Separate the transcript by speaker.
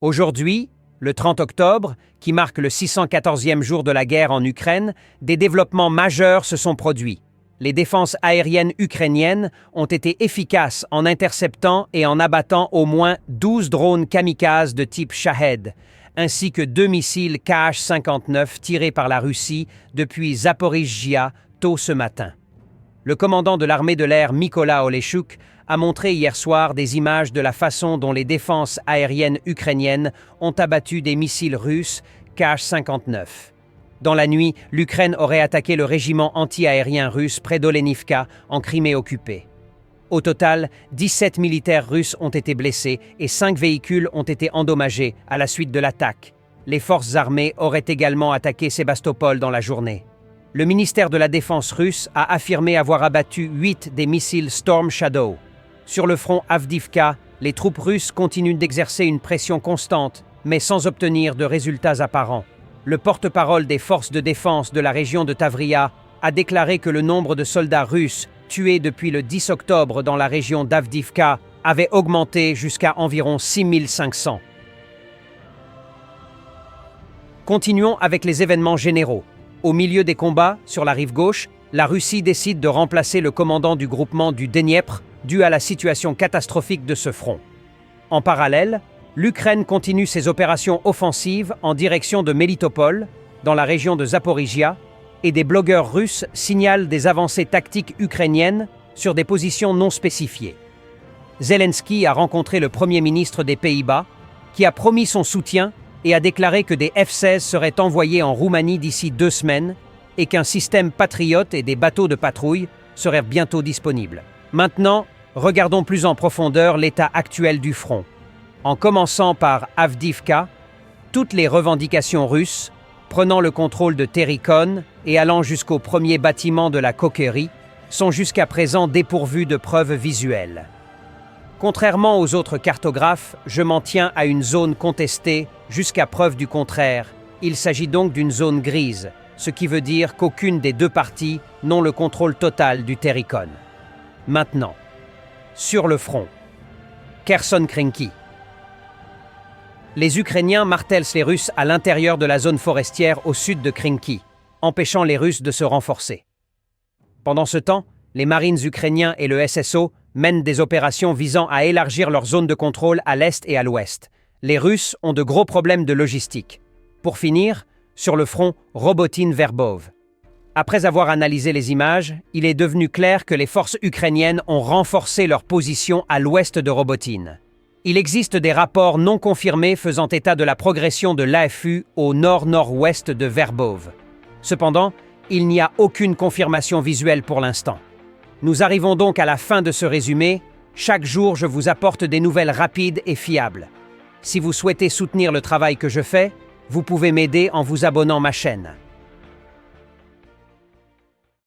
Speaker 1: Aujourd'hui, le 30 octobre, qui marque le 614e jour de la guerre en Ukraine, des développements majeurs se sont produits. Les défenses aériennes ukrainiennes ont été efficaces en interceptant et en abattant au moins 12 drones kamikazes de type Shahed, ainsi que 2 missiles Kh-59 tirés par la Russie depuis Zaporizhzhia tôt ce matin. Le commandant de l'armée de l'air Mykola Oleshchuk a montré hier soir des images de la façon dont les défenses aériennes ukrainiennes ont abattu des missiles russes Kh-59. Dans la nuit, l'Ukraine aurait attaqué le régiment anti-aérien russe près d'Olenivka, en Crimée occupée. Au total, 17 militaires russes ont été blessés et 5 véhicules ont été endommagés à la suite de l'attaque. Les forces armées auraient également attaqué Sébastopol dans la journée. Le ministère de la Défense russe a affirmé avoir abattu 8 des missiles Storm Shadow. Sur le front Avdiivka, les troupes russes continuent d'exercer une pression constante, mais sans obtenir de résultats apparents. Le porte-parole des forces de défense de la région de Tavria a déclaré que le nombre de soldats russes tués depuis le 10 octobre dans la région d'Avdiivka avait augmenté jusqu'à environ 6500. Continuons avec les événements généraux. Au milieu des combats, sur la rive gauche, la Russie décide de remplacer le commandant du groupement du Dniepr dû à la situation catastrophique de ce front. En parallèle, l'Ukraine continue ses opérations offensives en direction de Melitopol, dans la région de Zaporizhzhia, et des blogueurs russes signalent des avancées tactiques ukrainiennes sur des positions non spécifiées. Zelensky a rencontré le Premier ministre des Pays-Bas, qui a promis son soutien et a déclaré que des F-16 seraient envoyés en Roumanie d'ici 2 semaines et qu'un système Patriot et des bateaux de patrouille seraient bientôt disponibles. Maintenant, regardons plus en profondeur l'état actuel du front. En commençant par Avdiivka, toutes les revendications russes, prenant le contrôle de Terikon et allant jusqu'au premier bâtiment de la coquerie, sont jusqu'à présent dépourvues de preuves visuelles. Contrairement aux autres cartographes, je m'en tiens à une zone contestée jusqu'à preuve du contraire. Il s'agit donc d'une zone grise, ce qui veut dire qu'aucune des deux parties n'ont le contrôle total du Terikon. Maintenant, sur le front, Kherson-Krinky. Les Ukrainiens martèlent les Russes à l'intérieur de la zone forestière au sud de Krinky, empêchant les Russes de se renforcer. Pendant ce temps, les Marines ukrainiens et le SSO mènent des opérations visant à élargir leur zone de contrôle à l'est et à l'ouest. Les Russes ont de gros problèmes de logistique. Pour finir, sur le front Robotyne-Verbov. Après avoir analysé les images, il est devenu clair que les forces ukrainiennes ont renforcé leur position à l'ouest de Robotyne. Il existe des rapports non confirmés faisant état de la progression de l'AFU au nord-nord-ouest de Verbov. Cependant, il n'y a aucune confirmation visuelle pour l'instant. Nous arrivons donc à la fin de ce résumé. Chaque jour, je vous apporte des nouvelles rapides et fiables. Si vous souhaitez soutenir le travail que je fais, vous pouvez m'aider en vous abonnant à ma chaîne.